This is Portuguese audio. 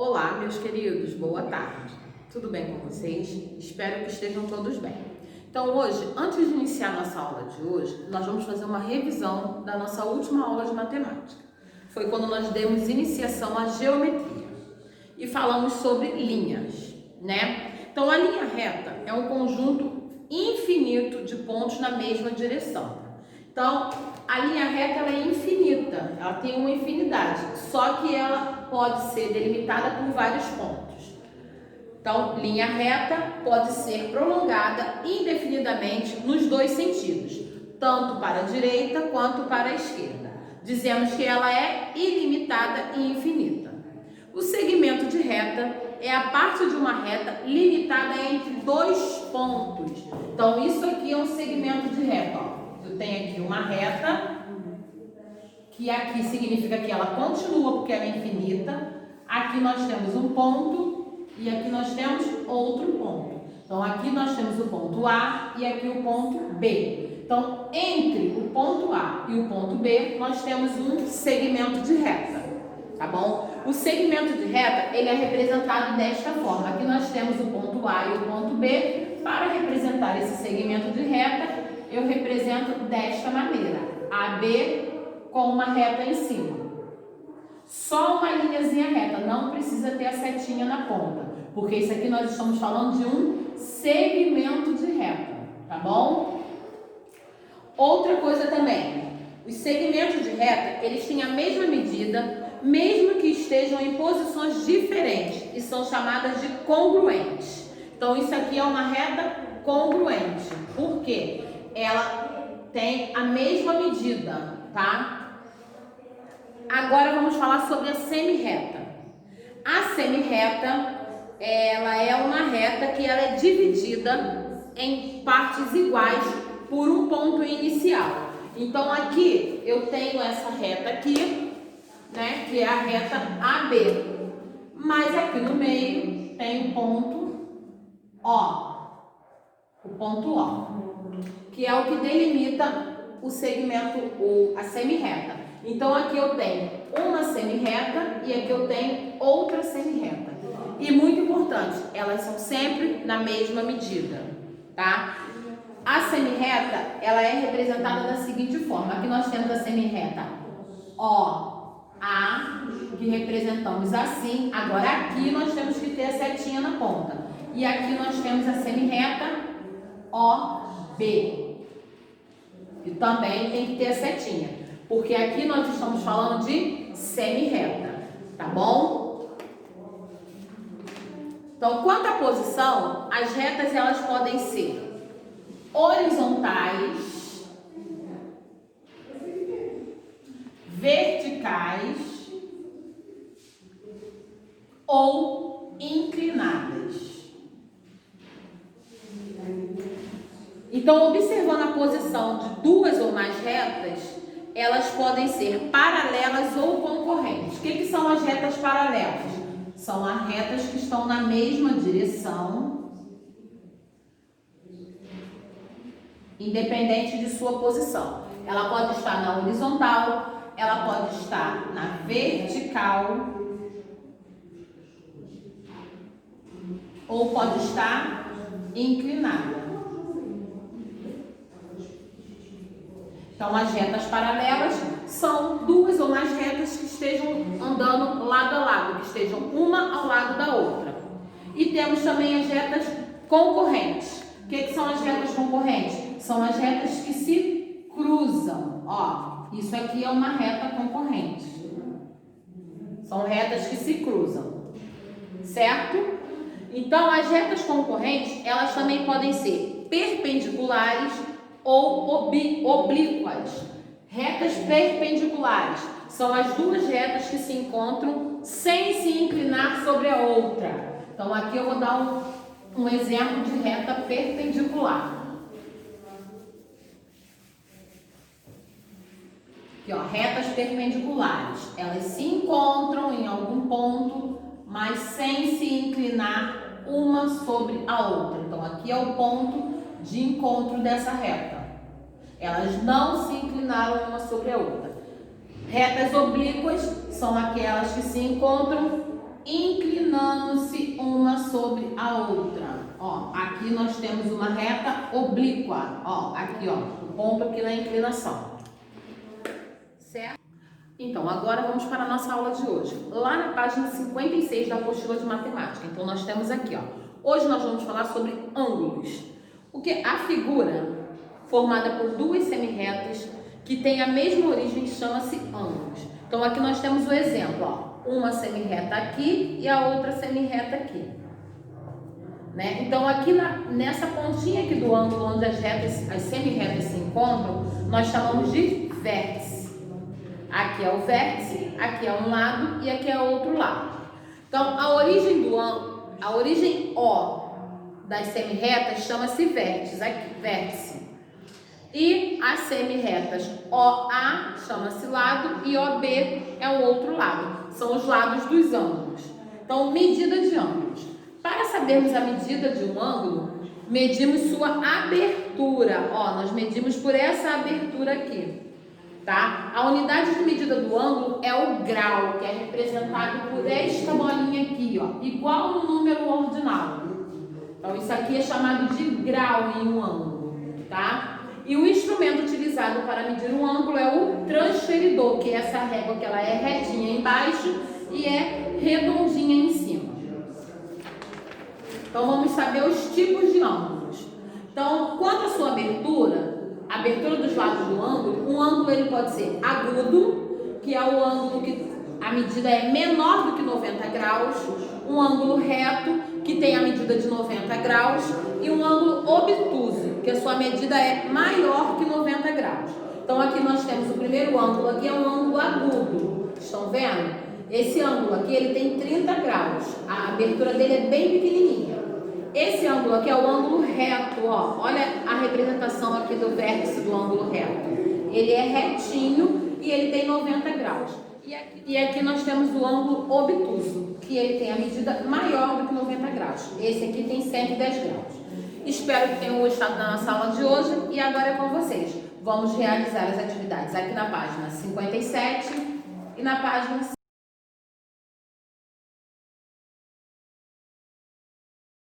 Olá, meus queridos, boa tarde. Tudo bem com vocês? Espero que estejam todos bem. Então hoje, antes de iniciar nossa aula de hoje, nós vamos fazer uma revisão da nossa última aula de matemática. Foi quando nós demos iniciação à geometria e falamos sobre linhas, né? Então a linha reta é um conjunto infinito de pontos na mesma direção. Então, a linha reta ela é infinita, ela tem uma infinidade, só que ela pode ser delimitada por vários pontos. Então, linha reta pode ser prolongada indefinidamente nos dois sentidos, tanto para a direita quanto para a esquerda. Dizemos que ela é ilimitada e infinita. O segmento de reta é a parte de uma reta limitada entre dois pontos. Então, isso aqui é um segmento de reta, ó. Eu tenho aqui uma reta, que aqui significa que ela continua porque ela é infinita. Aqui nós temos um ponto e aqui nós temos outro ponto. Então, aqui nós temos o ponto A e aqui o ponto B. Então, entre o ponto A e o ponto B, nós temos um segmento de reta, tá bom? O segmento de reta, ele é representado desta forma. Aqui nós temos o ponto A e o ponto B. Para representar esse segmento de reta, eu represento desta maneira, AB com uma reta em cima. Só uma linhazinha reta, não precisa ter a setinha na ponta, porque isso aqui nós estamos falando de um segmento de reta, tá bom? Outra coisa também, os segmentos de reta, eles têm a mesma medida, mesmo que estejam em posições diferentes, e são chamadas de congruentes. Então, isso aqui é uma reta congruente. Por quê? Ela tem a mesma medida, tá? Agora vamos falar sobre a semirreta. A semirreta, ela é uma reta que ela é dividida em partes iguais por um ponto inicial. Então aqui eu tenho essa reta aqui, né, que é a reta AB. Mas aqui no meio tem o ponto O. O ponto O, que é o que delimita o segmento, a semirreta. Então aqui eu tenho uma semirreta e aqui eu tenho outra semirreta. E muito importante, elas são sempre na mesma medida, tá? A semirreta, ela é representada da seguinte forma. Aqui nós temos a semirreta OA, que representamos assim. Agora aqui nós temos que ter a setinha na ponta. E aqui nós temos a semirreta OB, que também tem que ter a setinha, porque aqui nós estamos falando de semirreta, tá bom? Então, quanto à posição, as retas elas podem ser horizontais, verticais ou inclinadas. Então, observando a posição de duas ou mais retas, elas podem ser paralelas ou concorrentes. O que são as retas paralelas? São as retas que estão na mesma direção, independente de sua posição. Ela pode estar na horizontal, ela pode estar na vertical, ou pode estar inclinada. Então, as retas paralelas são duas ou mais retas que estejam andando lado a lado, que estejam uma ao lado da outra. E temos também as retas concorrentes. O que são as retas concorrentes? São as retas que se cruzam. Ó, isso aqui é uma reta concorrente. São retas que se cruzam, certo? Então, as retas concorrentes, elas também podem ser perpendiculares ou oblíquas. Retas perpendiculares são as duas retas que se encontram sem se inclinar sobre a outra. Então aqui eu vou dar um exemplo de reta perpendicular. Aqui, ó, retas perpendiculares. Elas se encontram em algum ponto, mas sem se inclinar uma sobre a outra. Então aqui é o ponto de encontro dessa reta. Elas não se inclinaram uma sobre a outra. Retas oblíquas são aquelas que se encontram inclinando-se uma sobre a outra. Ó, aqui nós temos uma reta oblíqua. Ó, aqui, ó, o ponto aqui na inclinação. Certo? Então, agora vamos para a nossa aula de hoje. Lá na página 56 da apostila de matemática. Então, nós temos aqui, ó. Hoje nós vamos falar sobre ângulos. O que a figura formada por duas semirretas que tem a mesma origem chama-se ângulos. Então, aqui nós temos o exemplo, ó. Uma semirreta aqui e a outra semirreta aqui. Né? Então, aqui nessa pontinha aqui do ângulo onde as semirretas se encontram, nós chamamos de vértice. Aqui é o vértice, aqui é um lado e aqui é outro lado. Então, a origem do ângulo, a origem O das semirretas chama-se vértice. E as semirretas OA chama-se lado e OB é o outro lado. São os lados dos ângulos. Então, medida de ângulos. Para sabermos a medida de um ângulo, medimos sua abertura. Ó, nós medimos por essa abertura aqui. Tá? A unidade de medida do ângulo é o grau, que é representado por esta bolinha aqui, ó, igual no número ordinal. Então, isso aqui é chamado de grau em um ângulo, tá? E o instrumento utilizado para medir um ângulo é o transferidor, que é essa régua que ela é retinha embaixo e é redondinha em cima. Então, vamos saber os tipos de ângulos. Então, quanto à sua abertura dos lados do ângulo, um ângulo ele pode ser agudo, que é o ângulo que a medida é menor do que 90 graus, um ângulo reto, que tem a medida de 90 graus, e um ângulo obtuso, que a sua medida é maior que 90 graus. Então, aqui nós temos o primeiro ângulo, aqui é um ângulo agudo, estão vendo? Esse ângulo aqui, ele tem 30 graus, a abertura dele é bem pequenininha. Esse ângulo aqui é o ângulo reto, ó. Olha a representação aqui do vértice do ângulo reto. Ele é retinho e ele tem 90 graus. E aqui nós temos o ângulo obtuso, que ele tem a medida maior do que 90 graus. Esse aqui tem 110 graus. Espero que tenham gostado da nossa aula de hoje e agora é com vocês. Vamos realizar as atividades aqui na página 57 e na página